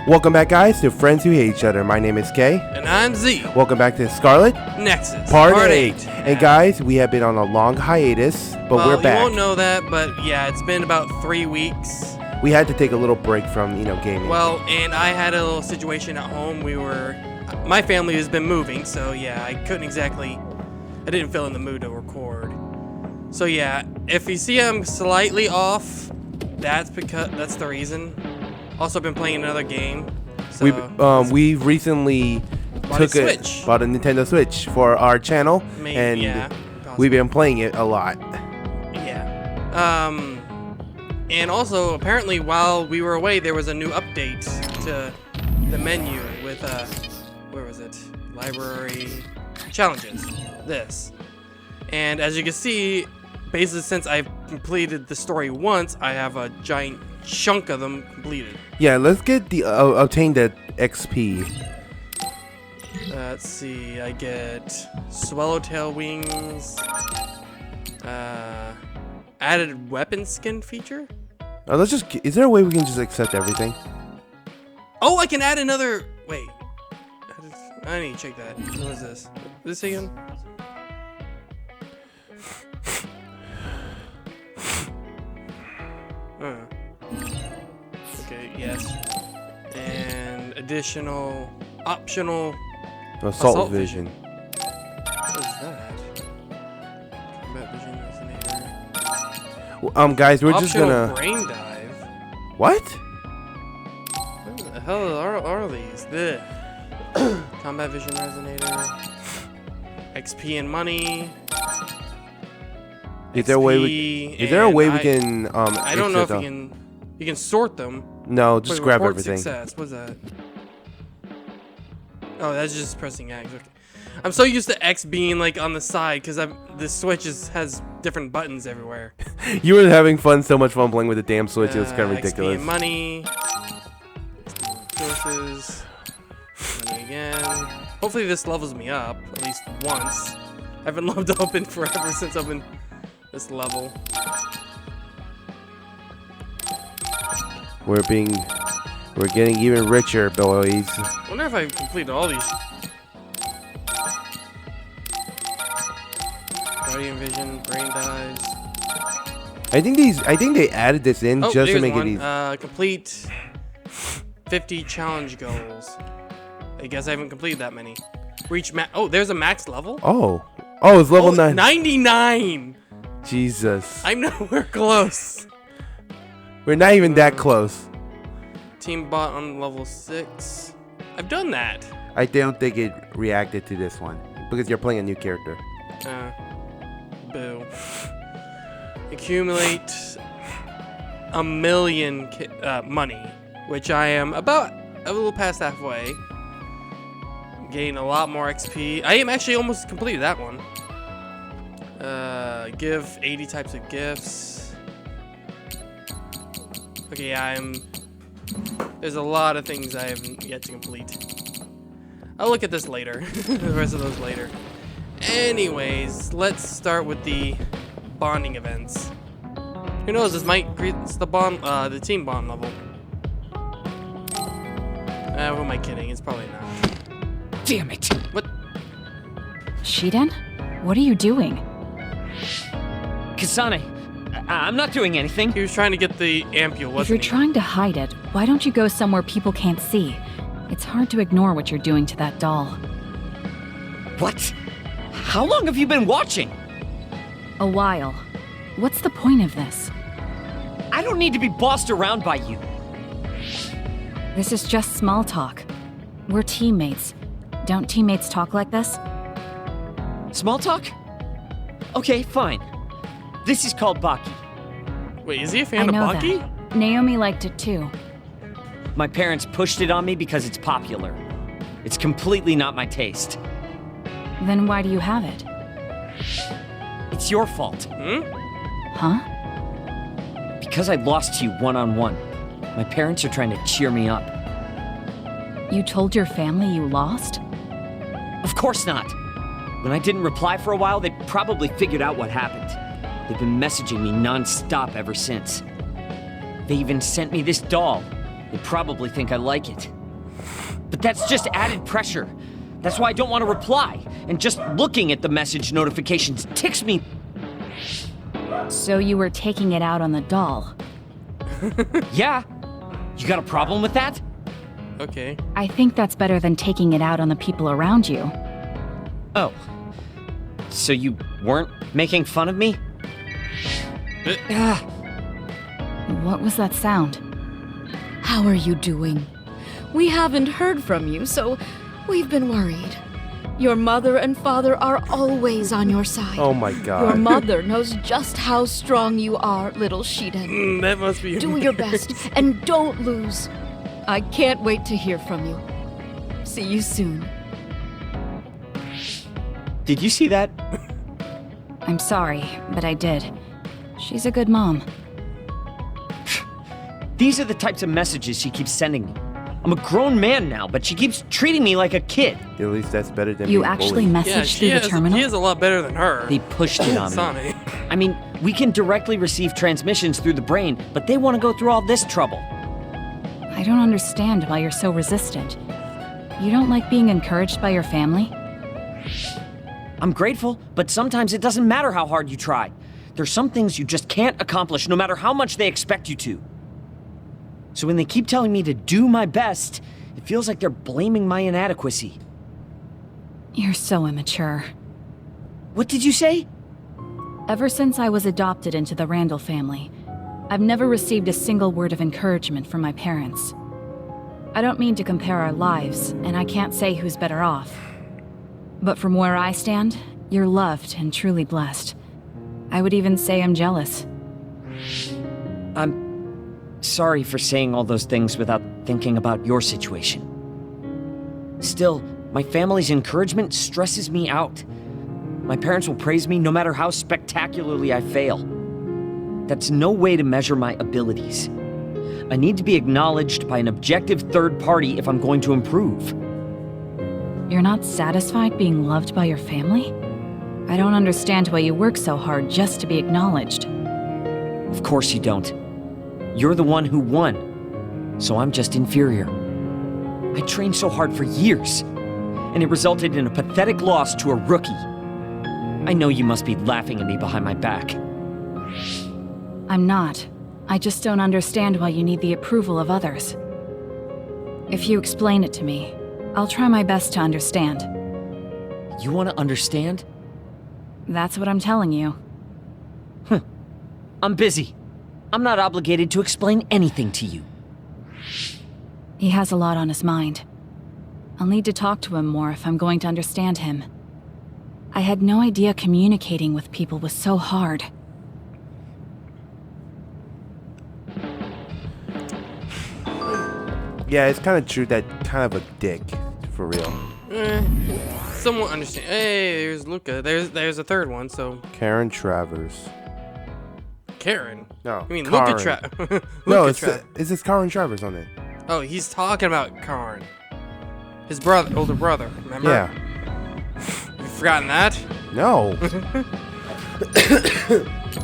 Welcome back, guys, to Friends Who Hate Each Other. My name is Kay. And I'm Z. Welcome back to Scarlet Nexus. Part 8. And guys, we have been on a long hiatus, but we're back. You won't know that, but yeah, it's been about 3 weeks. We had to take a little break from, gaming. Well, and I had a little situation at home. My family has been moving, so yeah, I didn't feel in the mood to record. So yeah, if you see I'm slightly off, that's the reason. Also been playing another game. So we recently bought a Nintendo Switch for our channel, we've been playing it a lot. Yeah. And also apparently while we were away, there was a new update to the menu with where was it? Library challenges. This. And as you can see, basically since I've completed the story once, I have a giant chunk of them completed. Yeah, let's get obtain the XP. Let's see, I get swallowtail wings, added weapon skin feature. Is there a way we can just accept everything? Oh, I can add another. Wait, I need to check that. What is this? This again? Okay, yes. And optional assault vision. What is that? Combat vision resonator. Guys, we're just gonna brain dive. What? What the hell are these? The combat vision resonator. XP and money. Is there a way we can I don't know if you can sort them. No, just grab everything. Success. What's that? Oh, that's just pressing X. Okay. I'm so used to X being like on the side because the Switch has different buttons everywhere. You were having so much fun playing with the damn Switch. It was kind of ridiculous. XP and money. Resources. Money again. Hopefully this levels me up at least once. I haven't leveled up in forever since I've been this level. We're getting even richer, boys. I wonder if I've completed all these. Guardian vision, brain dives. I think they added this in just to make it easy. Complete 50 challenge goals. I guess I haven't completed that many. Reach there's a max level? Oh, it's level 9. 99! Jesus. I'm nowhere close. We're not even that close. Team bot on level 6. I've done that. I don't think it reacted to this one because you're playing a new character. Boo. Accumulate 1 million money, which I am about a little past halfway. Gain a lot more XP. I am actually almost completed that one. Give 80 types of gifts. Okay, there's a lot of things I haven't yet to complete. I'll look at this later. The rest of those later. Anyways, let's start with the bonding events. Who knows, this might increase the team bond level. Who am I kidding? It's probably not. Damn it! What? Shiden? What are you doing? Kasane, I'm not doing anything. He was trying to get the ampule, wasn't he? If you're trying to hide it, why don't you go somewhere people can't see? It's hard to ignore what you're doing to that doll. What? How long have you been watching? A while. What's the point of this? I don't need to be bossed around by you. This is just small talk. We're teammates. Don't teammates talk like this? Small talk? Okay, fine. This is called Baki. Wait, is he a fan of Baki? That. Naomi liked it too. My parents pushed it on me because it's popular. It's completely not my taste. Then why do you have it? It's your fault. Huh? Because I lost to you one-on-one. My parents are trying to cheer me up. You told your family you lost? Of course not. When I didn't reply for a while, they probably figured out what happened. They've been messaging me non-stop ever since. They even sent me this doll. They probably think I like it. But that's just added pressure. That's why I don't want to reply. And just looking at the message notifications ticks me. So you were taking it out on the doll. Yeah. You got a problem with that? Okay. I think that's better than taking it out on the people around you. Oh. So you weren't making fun of me? What was that sound? How are you doing? We haven't heard from you, so we've been worried. Your mother and father are always on your side. Oh my god. Your mother knows just how strong you are, little Shiden. That must be. Do your best, and don't lose. I can't wait to hear from you. See you soon. Did you see that? I'm sorry, but I did. She's a good mom. These are the types of messages she keeps sending me. I'm a grown man now, but she keeps treating me like a kid. At least that's better than You being actually bullied. messaged through the terminal? He is a lot better than her. They pushed it on me. Kasane. I mean, we can directly receive transmissions through the brain, but they want to go through all this trouble. I don't understand why you're so resistant. You don't like being encouraged by your family? I'm grateful, but sometimes it doesn't matter how hard you try. There's some things you just can't accomplish no matter how much they expect you to. So when they keep telling me to do my best, it feels like they're blaming my inadequacy. You're so immature. What did you say? Ever since I was adopted into the Randall family, I've never received a single word of encouragement from my parents. I don't mean to compare our lives, and I can't say who's better off. But from where I stand, you're loved and truly blessed. I would even say I'm jealous. I'm sorry for saying all those things without thinking about your situation. Still, my family's encouragement stresses me out. My parents will praise me no matter how spectacularly I fail. That's no way to measure my abilities. I need to be acknowledged by an objective third party if I'm going to improve. You're not satisfied being loved by your family? I don't understand why you work so hard just to be acknowledged. Of course you don't. You're the one who won, so I'm just inferior. I trained so hard for years, and it resulted in a pathetic loss to a rookie. I know you must be laughing at me behind my back. I'm not. I just don't understand why you need the approval of others. If you explain it to me, I'll try my best to understand. You want to understand? That's what I'm telling you. I'm busy. I'm not obligated to explain anything to you. He has a lot on his mind. I'll need to talk to him more if I'm going to understand him. I had no idea communicating with people was so hard. Yeah, it's kind of true that kind of a dick, for real. Somewhat understand. Hey, there's Luca. There's a third one. So Karen Travers. Karen. No, I mean Karen. Luca. No, it's this Karen Travers on it. Oh, he's talking about Karn. His brother, older brother. Remember? Yeah. You've forgotten that? No.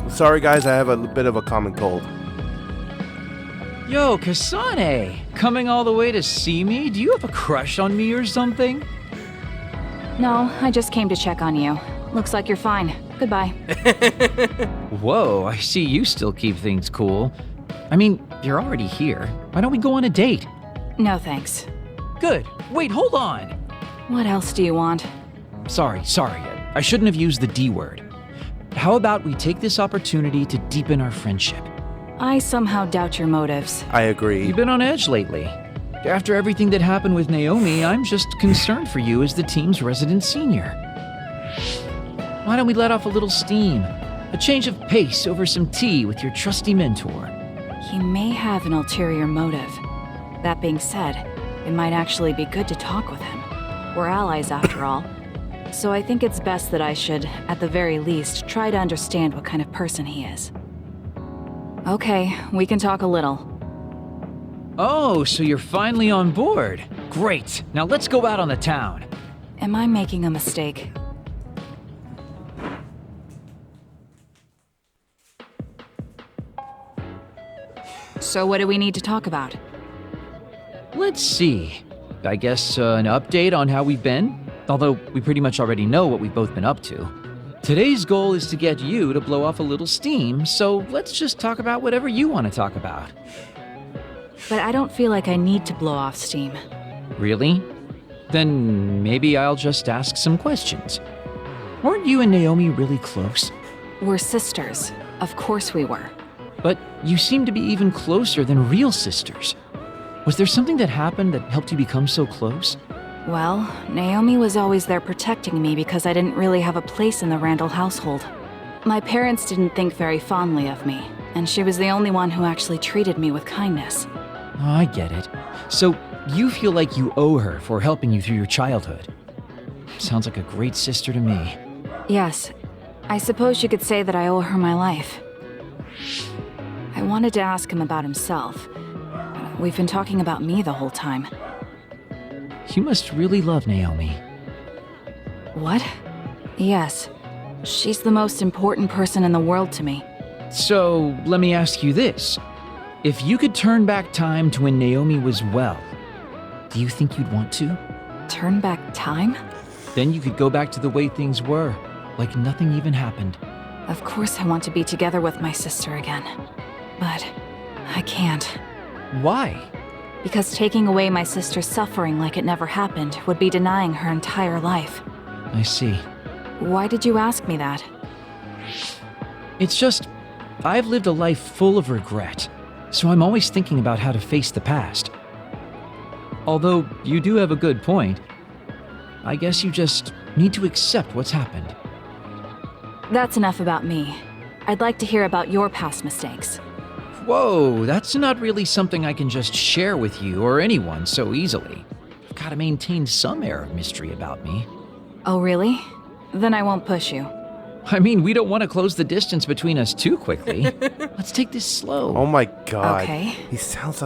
Sorry, guys. I have a bit of a common cold. Yo, Kasane! Coming all the way to see me? Do you have a crush on me or something? No, I just came to check on you. Looks like you're fine. Goodbye. Whoa, I see you still keep things cool. I mean, you're already here. Why don't we go on a date? No thanks. Good. Wait, hold on. What else do you want? Sorry. I shouldn't have used the D word. How about we take this opportunity to deepen our friendship? I somehow doubt your motives. I agree. You've been on edge lately. After everything that happened with Naomi, I'm just concerned for you as the team's resident senior. Why don't we let off a little steam? A change of pace over some tea with your trusty mentor. He may have an ulterior motive. That being said, it might actually be good to talk with him. We're allies after all. So I think it's best that I should, at the very least, try to understand what kind of person he is. Okay, we can talk a little. Oh, so you're finally on board. Great. Now let's go out on the town. Am I making a mistake? So what do we need to talk about? Let's see. I guess, an update on how we've been? Although we pretty much already know what we've both been up to. Today's goal is to get you to blow off a little steam, so let's just talk about whatever you want to talk about. But I don't feel like I need to blow off steam. Really? Then maybe I'll just ask some questions. Weren't you and Naomi really close? We're sisters. Of course we were. But you seem to be even closer than real sisters. Was there something that happened that helped you become so close? Well, Naomi was always there protecting me because I didn't really have a place in the Randall household. My parents didn't think very fondly of me, and she was the only one who actually treated me with kindness. Oh, I get it. So, you feel like you owe her for helping you through your childhood. Sounds like a great sister to me. Yes, I suppose you could say that I owe her my life. I wanted to ask him about himself. We've been talking about me the whole time. You must really love Naomi. What? Yes. She's the most important person in the world to me. So, let me ask you this. If you could turn back time to when Naomi was well, do you think you'd want to? Turn back time? Then you could go back to the way things were, like nothing even happened. Of course I want to be together with my sister again. But I can't. Why? Because taking away my sister's suffering like it never happened would be denying her entire life. I see. Why did you ask me that? It's just, I've lived a life full of regret, so I'm always thinking about how to face the past. Although, you do have a good point. I guess you just need to accept what's happened. That's enough about me. I'd like to hear about your past mistakes. Whoa, that's not really something I can just share with you or anyone so easily. I've got to maintain some air of mystery about me. Oh, really? Then I won't push you. I mean, we don't want to close the distance between us too quickly. Let's take this slow. Oh my god. Okay. He sounds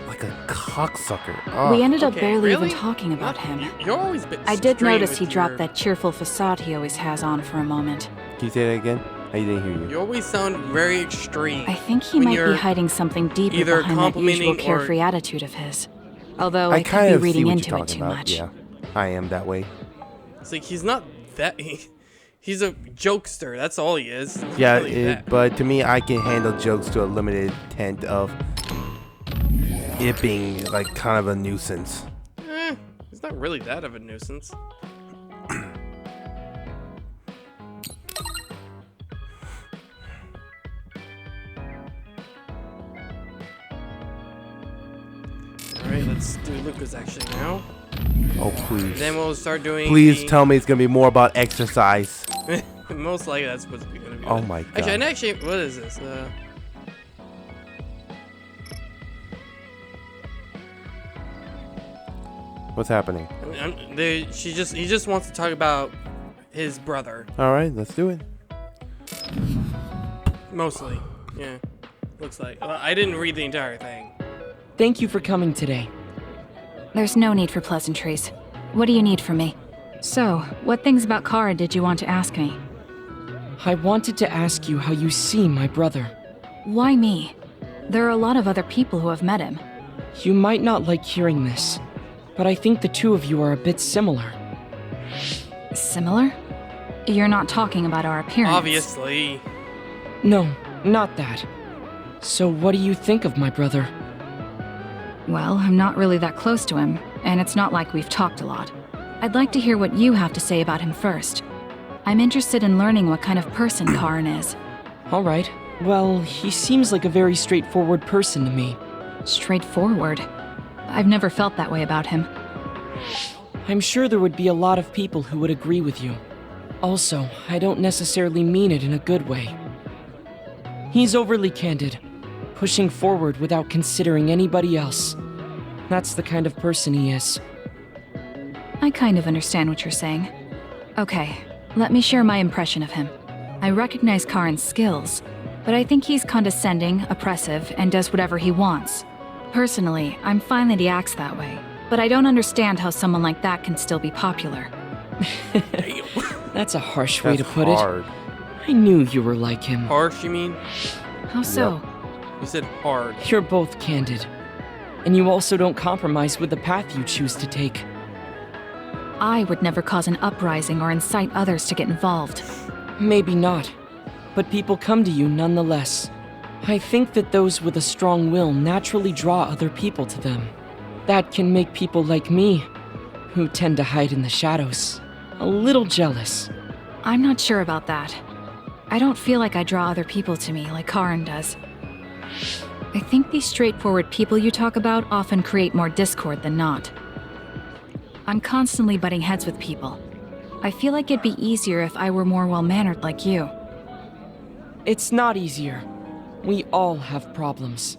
like a cocksucker. Oh. We ended up Okay, barely really? even talking about What? him. You're always I did strange notice he with dropped your- that cheerful facade he always has on for a moment. Can you say that again? I didn't hear you. You always sound very extreme. I think he when might you're be hiding something deeper either behind that complimenting usual or- carefree attitude of his. Although I I could kind be of see reading what into you're it talking too about. much. Yeah, I am that way. It's like he's not that. He's a jokester. That's all he is. He's Yeah, really that. but to me, I can handle jokes to a limited extent of it being like kind of a nuisance. He's not really that of a nuisance. Alright, let's do Luca's action now. Oh please. Then we'll start doing. Please the- tell me it's gonna be more about exercise. Most likely that's what's gonna be. Oh my god. Actually, and actually, what is this? What's happening? He just wants to talk about his brother, All right, let's do it. mostly. Yeah, looks like. Well, I didn't read the entire thing. Thank you for coming today. There's no need for pleasantries. What do you need from me? So, what things about Kara did you want to ask me? I wanted to ask you how you see my brother. Why me? There are a lot of other people who have met him. You might not like hearing this, but I think the two of you are a bit similar. Similar? You're not talking about our appearance. Obviously. No, not that. So what do you think of my brother? Well, I'm not really that close to him, and it's not like we've talked a lot. I'd like to hear what you have to say about him first. I'm interested in learning what kind of person Karin is. All right. Well, he seems like a very straightforward person to me. Straightforward. I've never felt that way about him. I'm sure there would be a lot of people who would agree with you. Also, I don't necessarily mean it in a good way. He's overly candid, pushing forward without considering anybody else. That's the kind of person he is. I kind of understand what you're saying. Okay, let me share my impression of him. I recognize Karin's skills, but I think he's condescending, oppressive, and does whatever he wants. Personally, I'm fine that he acts that way, but I don't understand how someone like that can still be popular. That's a harsh way to That's put hard. it. I knew you were like him. Harsh, you mean? How so? You said hard. You're both candid. And you also don't compromise with the path you choose to take. I would never cause an uprising or incite others to get involved. Maybe not, but people come to you nonetheless. I think that those with a strong will naturally draw other people to them. That can make people like me, who tend to hide in the shadows, a little jealous. I'm not sure about that. I don't feel like I draw other people to me like Karin does. I think these straightforward people you talk about often create more discord than not. I'm constantly butting heads with people. I feel like it'd be easier if I were more well-mannered like you. It's not easier. We all have problems.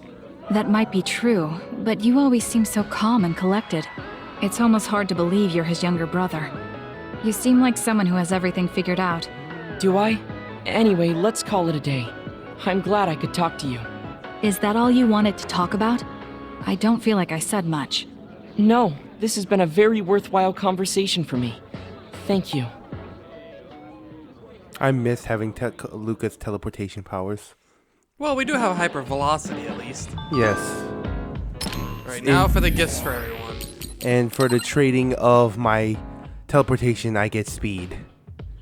That might be true, but you always seem so calm and collected. It's almost hard to believe you're his younger brother. You seem like someone who has everything figured out. Do I? Anyway, let's call it a day. I'm glad I could talk to you. Is that all you wanted to talk about? I don't feel like I said much. No, this has been a very worthwhile conversation for me. Thank you. I miss having Luca's teleportation powers. Well, we do have hypervelocity at least. Yes. Alright, now for the gifts for everyone. And for the trading of my teleportation, I get speed.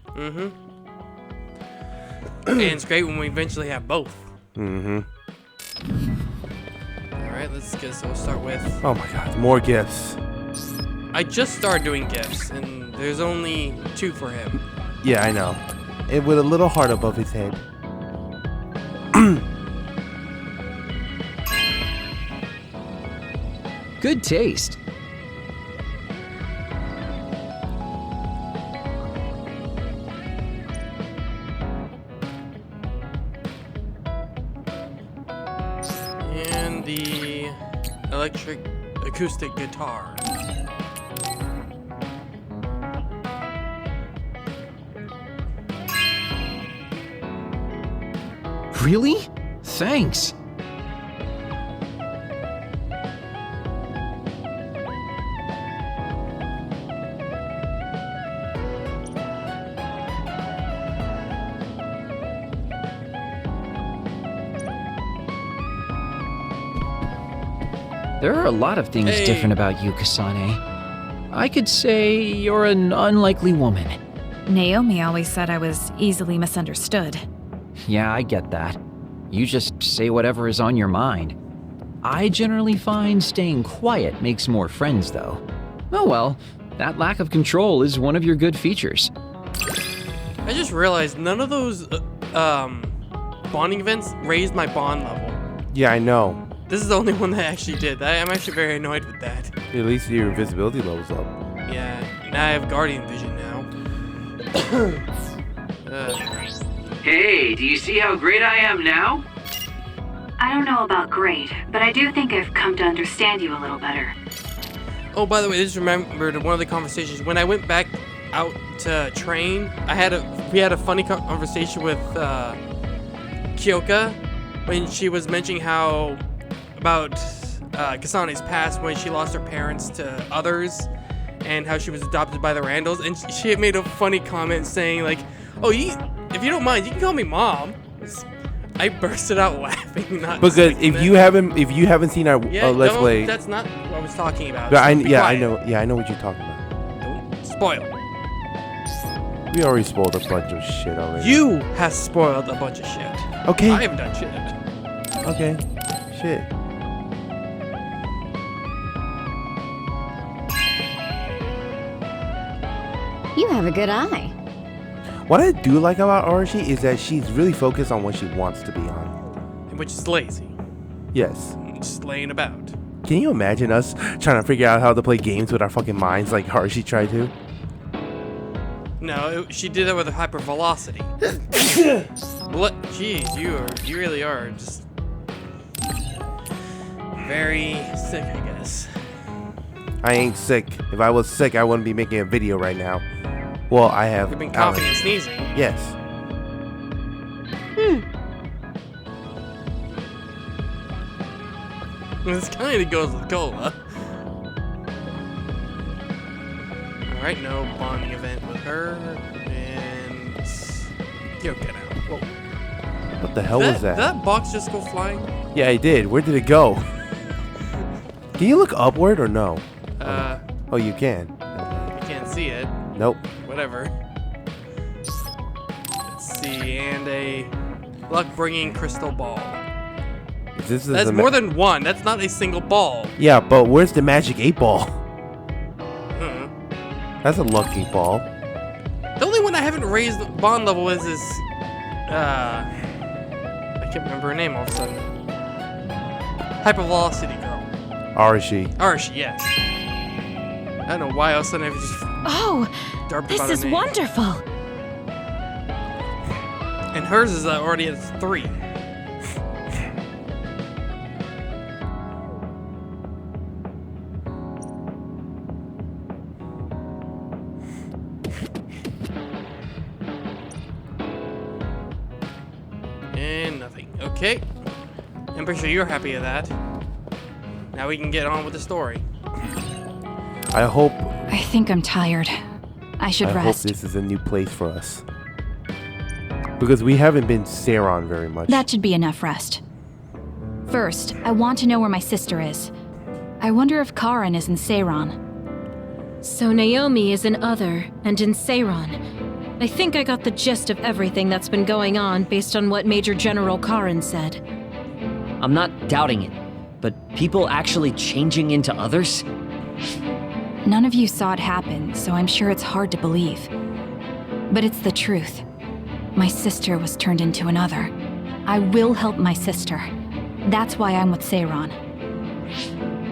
Mm-hmm. And it's great when we eventually have both. Mm-hmm. Alright, so we'll start with... Oh my god, more gifts. I just started doing gifts, and there's only 2 for him. Yeah, I know. And with a little heart above his head. Good taste. And the electric acoustic guitar. Really? Thanks. There are a lot of things different about you, Kasane. I could say you're an unlikely woman. Naomi always said I was easily misunderstood. Yeah, I get that. You just say whatever is on your mind. I generally find staying quiet makes more friends, though. Oh well, that lack of control is one of your good features. I just realized none of those bonding events raised my bond level. Yeah, I know. This is the only one that actually did. I'm actually very annoyed with that. At least your invisibility level's up. Yeah, and I have Guardian Vision now. Hey, do you see how great I am now? I don't know about great, but I do think I've come to understand you a little better. Oh, by the way, I just remembered one of the conversations. When I went back out to train, we had a funny conversation with Kyoka when she was mentioning about Kasane's past when she lost her parents to others and how she was adopted by the Randalls, and she had made a funny comment saying like, "Oh, if you don't mind, you can call me Mom." I bursted out laughing. Because if you haven't seen our Let's Play, that's not what I was talking about. But So I be quiet. know what you're talking about. Don't spoil. We already spoiled a bunch of shit already. You have spoiled a bunch of shit. Okay. I haven't done shit. Okay. Shit. You have a good eye. What I do like about Arashi is that she's really focused on what she wants to be on. Which is lazy. Yes. Just laying about. Can you imagine us trying to figure out how to play games with our fucking minds like Arashi tried to? No, she did that with a hypervelocity. Jeez, you really are just very sick, I guess. I ain't sick. If I was sick, I wouldn't be making a video right now. Well, I have. You've been coughing and sneezing. Yes. This kind of goes with cola. Alright, no bonding event with her. And Kyoka now. Whoa. What the hell was that? Did that box just go flying? Yeah, it did. Where did it go? Can you look upward or no? You Oh, you can. can't see it. Nope. Whatever. Let's see, and a luck-bringing crystal ball. This is That's more than one. That's not a single ball. Yeah, but where's the magic 8 ball? Hmm. That's a lucky ball. The only one I haven't raised the bond level with is I can't remember her name all of a sudden. Hypervelocity girl. Arashi. Arashi, yes. I don't know why all of a sudden I just Oh, derped this about her is name. wonderful. And hers is already at 3. And nothing. Okay. I'm pretty sure you're happy with that. Now we can get on with the story. I hope I think I'm tired. I should hope rest. this is a new place for us. Because we haven't been Seiron very much. That should be enough rest. First, I want to know where my sister is. I wonder if Karin is in Seiron. So Naomi is in Other and in Seiron. I think I got the gist of everything that's been going on based on what Major General Karin said. I'm not doubting it, but people actually changing into others? None of you saw it happen, so I'm sure it's hard to believe. But it's the truth. My sister was turned into another. I will help my sister. That's why I'm with Seiron.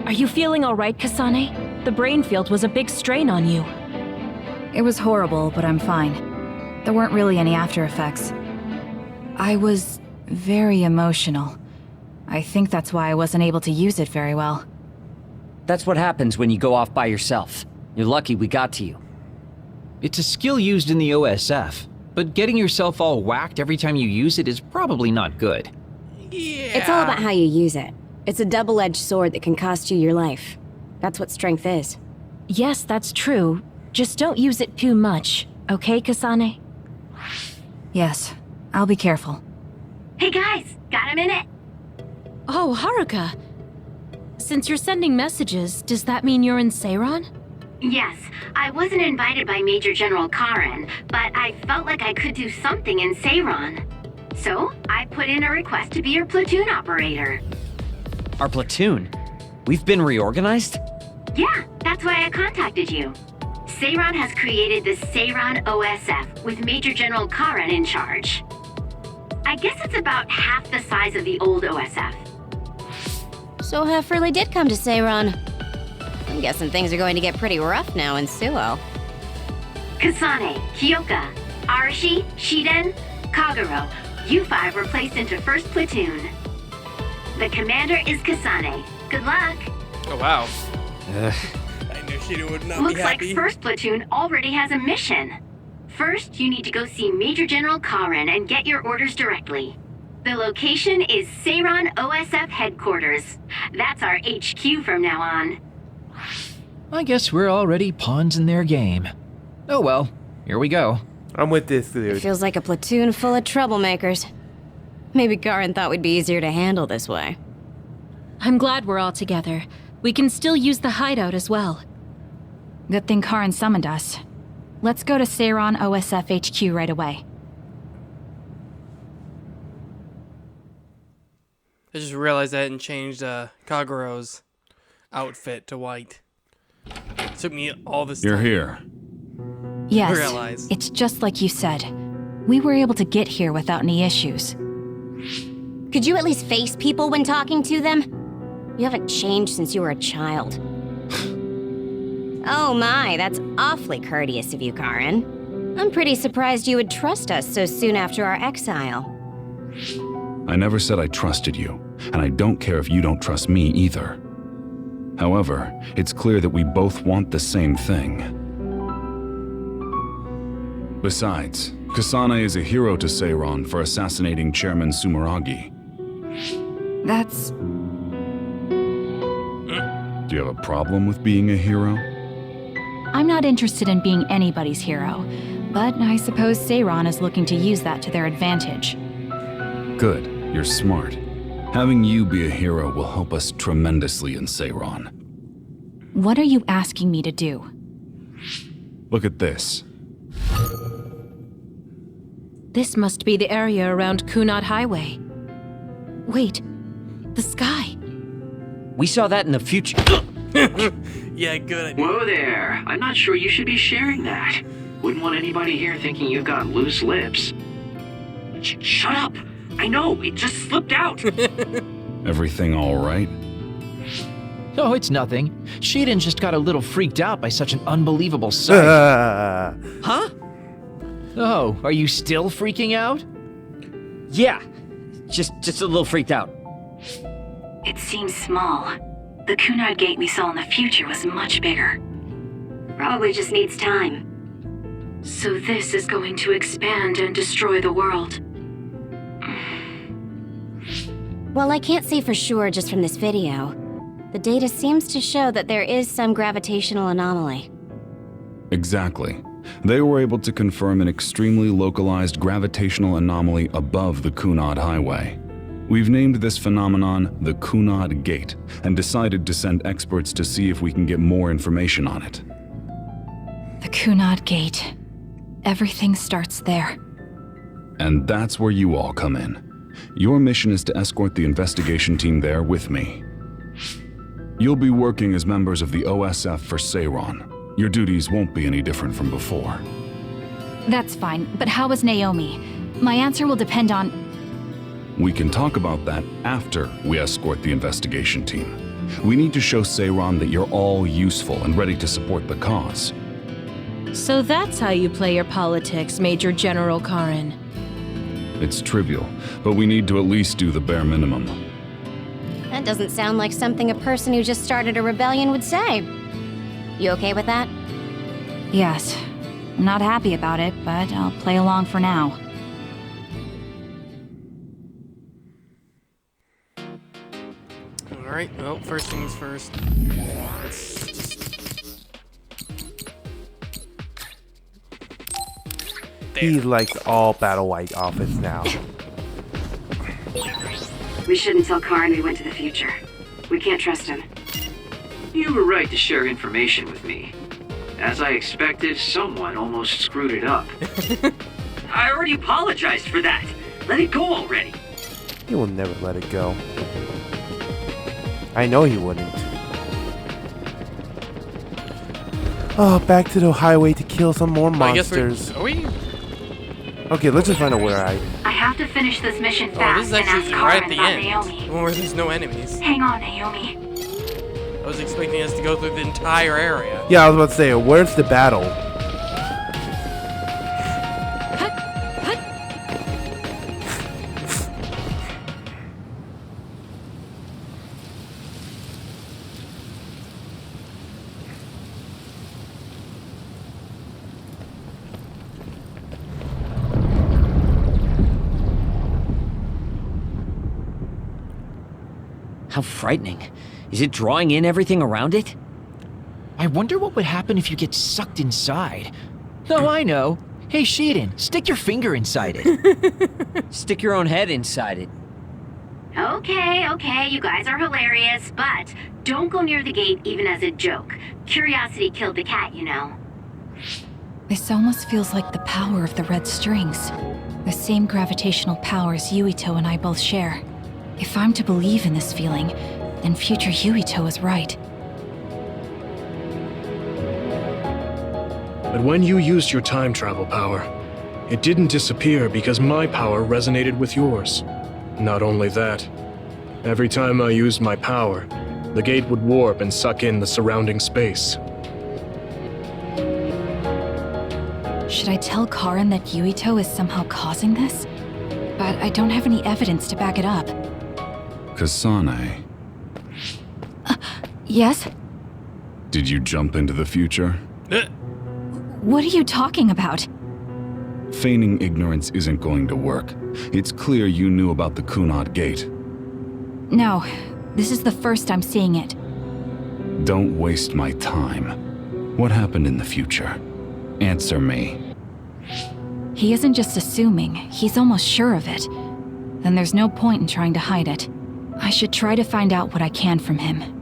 Are you feeling all right, Kasane? The brain field was a big strain on you. It was horrible, but I'm fine. There weren't really any after effects. I was very emotional. I think that's why I wasn't able to use it very well. That's what happens when you go off by yourself. You're lucky we got to you. It's a skill used in the OSF, but getting yourself all whacked every time you use it is probably not good. Yeah. It's all about how you use it. It's a double-edged sword that can cost you your life. That's what strength is. Yes, that's true. Just don't use it too much, okay, Kasane? Yes, I'll be careful. Hey guys, got a minute? Oh, Haruka. Since you're sending messages, does that mean you're in Seiron? Yes, I wasn't invited by Major General Karin, but I felt like I could do something in Seiron. So, I put in a request to be your platoon operator. Our platoon? We've been reorganized? Yeah, that's why I contacted you. Seiron has created the Seiron OSF with Major General Karin in charge. I guess it's about half the size of the old OSF. So Hef really did come to Seiron. I'm guessing things are going to get pretty rough now in Suo. Kasane, Hyoka, Arashi, Shiden, Kagero, you 5 were placed into 1st Platoon. The commander is Kasane. Good luck. Oh wow. I knew Shida would not Looks be like happy. 1st Platoon already has a mission. First, you need to go see Major General Karin and get your orders directly. The location is Seiron OSF headquarters. That's our HQ from now on. I guess we're already pawns in their game. Oh well, here we go. I'm with this It dude. feels like a platoon full of troublemakers. Maybe Karin thought we'd be easier to handle this way. I'm glad we're all together. We can still use the hideout as well. Good thing Karin summoned us. Let's go to Seiron OSF HQ right away. I just realized I hadn't changed Kagero's outfit to white. It took me all this You're time. here. Yes, Realize. it's just like you said. We were able to get here without any issues. Could you at least face people when talking to them? You haven't changed since you were a child. Oh my, that's awfully courteous of you, Karin. I'm pretty surprised you would trust us so soon after our exile. I never said I trusted you, and I don't care if you don't trust me either. However, it's clear that we both want the same thing. Besides, Kasane is a hero to Seiron for assassinating Chairman Sumeragi. That's... Do you have a problem with being a hero? I'm not interested in being anybody's hero, but I suppose Seiron is looking to use that to their advantage. Good, you're smart. Having you be a hero will help us tremendously in Seiron. What are you asking me to do? Look at this. This must be the area around Kunad Highway. Wait, the sky. We saw that in the future. Yeah, good idea. Whoa there. I'm not sure you should be sharing that. Wouldn't want anybody here thinking you've got loose lips. Shut up! I know, it just slipped out! Everything all right? Oh, it's nothing. Shiden just got a little freaked out by such an unbelievable sight. Huh? Oh, are you still freaking out? Yeah. Just a little freaked out. It seems small. The Kunad gate we saw in the future was much bigger. Probably just needs time. So this is going to expand and destroy the world. Well, I can't say for sure just from this video. The data seems to show that there is some gravitational anomaly. Exactly. They were able to confirm an extremely localized gravitational anomaly above the Kunad Highway. We've named this phenomenon the Kunad Gate and decided to send experts to see if we can get more information on it. The Kunad Gate. Everything starts there. And that's where you all come in. Your mission is to escort the investigation team there with me. You'll be working as members of the OSF for Seiron. Your duties won't be any different from before. That's fine, but how is Naomi? My answer will depend on... We can talk about that after we escort the investigation team. We need to show Seiron that you're all useful and ready to support the cause. So that's how you play your politics, Major General Karen. It's trivial, but we need to at least do the bare minimum. That doesn't sound like something a person who just started a rebellion would say. You okay with that? Yes. I'm not happy about it, but I'll play along for now. Alright, well, first things first. Let's just... He likes all Battle White office now. We shouldn't tell Karen we went to the future. We can't trust him. You were right to share information with me. As I expected, someone almost screwed it up. I already apologized for that. Let it go already. He will never let it go. I know he wouldn't. Oh, back to the highway to kill some more monsters. Are we? Okay, let's just find out where I have to finish this mission Oh, fast this is and ask actually right Karen at the about end. Naomi. Where there's no enemies. Hang on, Naomi. I was expecting us to go through the entire area. Yeah, I was about to say, where's the battle? How frightening. Is it drawing in everything around it? I wonder what would happen if you get sucked inside. Oh, I know. Hey, Shiden, stick your finger inside it. Stick your own head inside it. Okay, you guys are hilarious, but don't go near the gate even as a joke. Curiosity killed the cat, you know. This almost feels like the power of the red strings. The same gravitational powers Yuito and I both share. If I'm to believe in this feeling, then future Yuito is right. But when you used your time travel power, it didn't disappear because my power resonated with yours. Not only that, every time I used my power, the gate would warp and suck in the surrounding space. Should I tell Karen that Yuito is somehow causing this? But I don't have any evidence to back it up. Kasane, Yes? did you jump into the future? What are you talking about? Feigning ignorance isn't going to work. It's clear you knew about the Kunad Gate. No, this is the first I'm seeing it. Don't waste my time. What happened in the future? Answer me. He isn't just assuming, he's almost sure of it. Then there's no point in trying to hide it. I should try to find out what I can from him.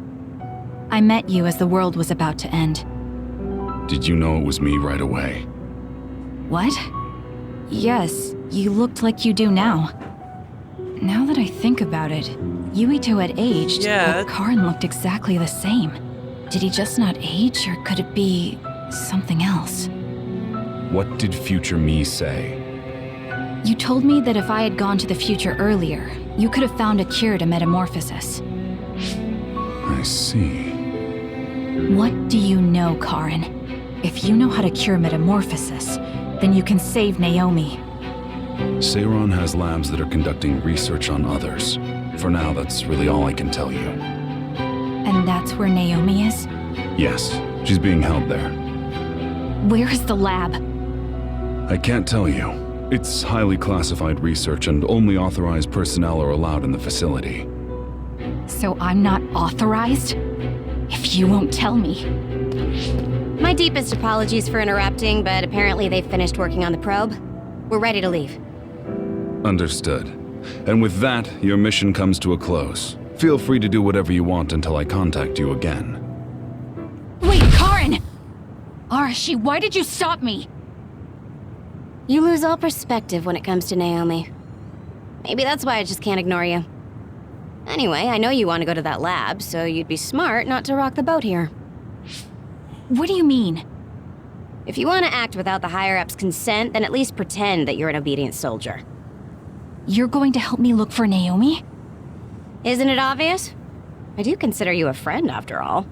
I met you as the world was about to end. Did you know it was me right away? What? Yes, you looked like you do now. Now that I think about it, Yuito had aged, but Karin looked exactly the same. Did he just not age, or could it be something else? What did future me say? You told me that if I had gone to the future earlier, you could have found a cure to metamorphosis. I see. What do you know, Karin? If you know how to cure metamorphosis, then you can save Naomi. Seiron has labs that are conducting research on others. For now, that's really all I can tell you. And that's where Naomi is? Yes, she's being held there. Where is the lab? I can't tell you. It's highly classified research and only authorized personnel are allowed in the facility. So I'm not authorized? If you won't tell me. My deepest apologies for interrupting, but apparently they've finished working on the probe. We're ready to leave. Understood. And with that, your mission comes to a close. Feel free to do whatever you want until I contact you again. Wait, Karin! Arashi, why did you stop me? You lose all perspective when it comes to Naomi. Maybe that's why I just can't ignore you. Anyway, I know you want to go to that lab, so you'd be smart not to rock the boat here. What do you mean? If you want to act without the higher-ups' consent, then at least pretend that you're an obedient soldier. You're going to help me look for Naomi? Isn't it obvious? I do consider you a friend, after all.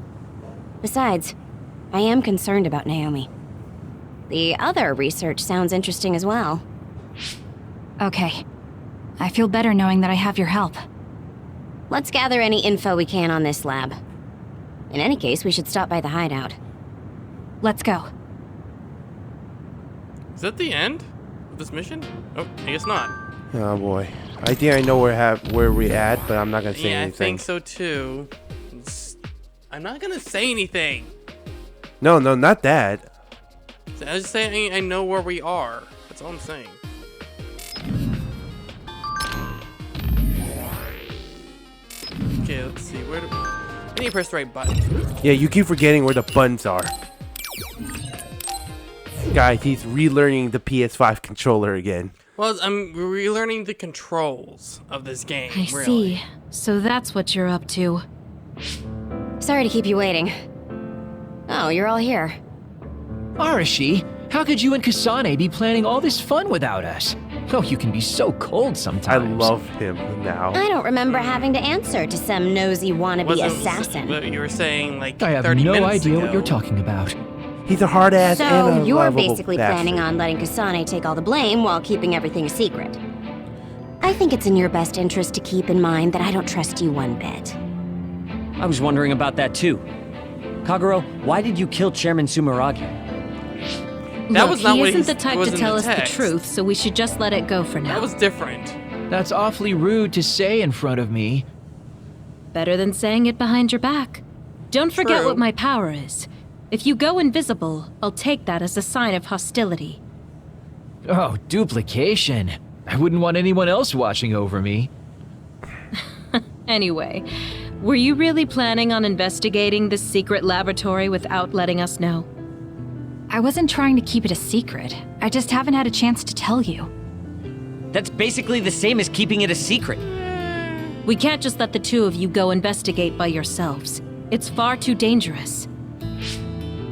Besides, I am concerned about Naomi. The other research sounds interesting as well. Okay. I feel better knowing that I have your help. Let's gather any info we can on this lab. In any case, we should stop by the hideout. Let's go. Is that the end of this mission? Oh, I guess not. Oh boy. I think I know where we're at, but I'm not gonna say anything. Yeah, I think so too. I'm not gonna say anything. No, not that. I was just saying I know where we are. That's all I'm saying. Okay, let's see. Where do I need to press the right button? Yeah, you keep forgetting where the buttons are. Guys, he's relearning the PS5 controller again. Well, I'm relearning the controls of this game. I see. So that's what you're up to. Sorry to keep you waiting. Oh, you're all here. Arashi, how could you and Kasane be planning all this fun without us? Oh, you can be so cold sometimes. I love him now. I don't remember having to answer to some nosy wannabe assassin. What you were saying like I have 30 no minutes idea ago. what you're talking about. He's a hard ass and So a you're lovable basically bastard. planning on letting Kasane take all the blame while keeping everything a secret. I think it's in your best interest to keep in mind that I don't trust you one bit. I was wondering about that too. Kagero, why did you kill Chairman Sumeragi? That was not he what isn't the type was to in tell the us the text. truth, so we should just let it go for now. That was different. That's awfully rude to say in front of me. Better than saying it behind your back. Don't forget True. what my power is. If you go invisible, I'll take that as a sign of hostility. Oh, duplication. I wouldn't want anyone else watching over me. Anyway, were you really planning on investigating this secret laboratory without letting us know? I wasn't trying to keep it a secret. I just haven't had a chance to tell you. That's basically the same as keeping it a secret. We can't just let the two of you go investigate by yourselves. It's far too dangerous.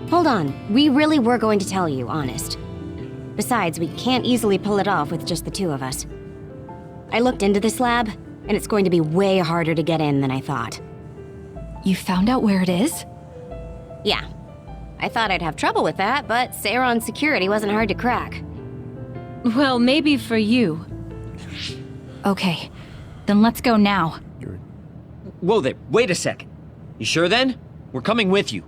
Hold on, we really were going to tell you, honest. Besides, we can't easily pull it off with just the two of us. I looked into this lab, and it's going to be way harder to get in than I thought. You found out where it is? Yeah. I thought I'd have trouble with that, but Seiron's security wasn't hard to crack. Well, maybe for you. Okay, then let's go now. Whoa there, wait a second. You sure then? We're coming with you.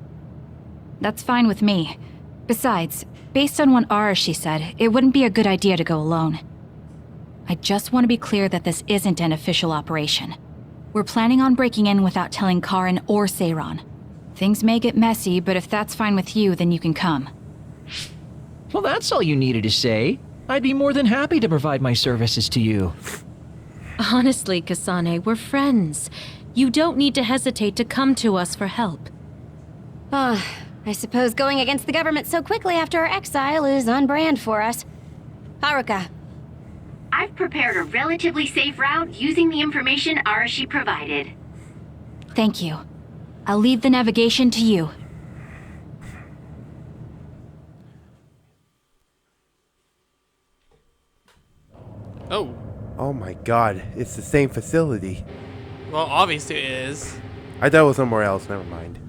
That's fine with me. Besides, based on what Arashi said, it wouldn't be a good idea to go alone. I just want to be clear that this isn't an official operation. We're planning on breaking in without telling Karin or Seiron. Things may get messy, but if that's fine with you, then you can come. Well, that's all you needed to say. I'd be more than happy to provide my services to you. Honestly, Kasane, we're friends. You don't need to hesitate to come to us for help. I suppose going against the government so quickly after our exile is on brand for us. Haruka. I've prepared a relatively safe route using the information Arashi provided. Thank you. I'll leave the navigation to you. Oh. Oh my god, it's the same facility. Well, obviously it is. I thought it was somewhere else, never mind.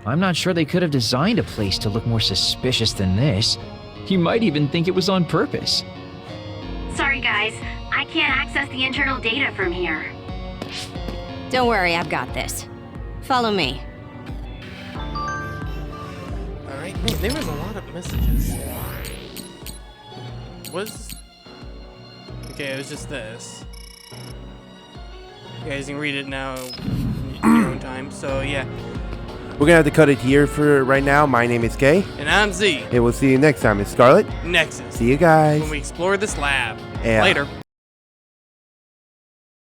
I'm not sure they could have designed a place to look more suspicious than this. You might even think it was on purpose. Sorry guys, I can't access the internal data from here. Don't worry, I've got this. Follow me. Alright, man, there was a lot of messages. Okay, it was just this. You guys can read it now in your own time, so yeah. We're gonna have to cut it here for right now. My name is Kay. And I'm Z. And we'll see you next time. It's Scarlet Nexus. See you guys. When we explore this lab. Yeah. Later.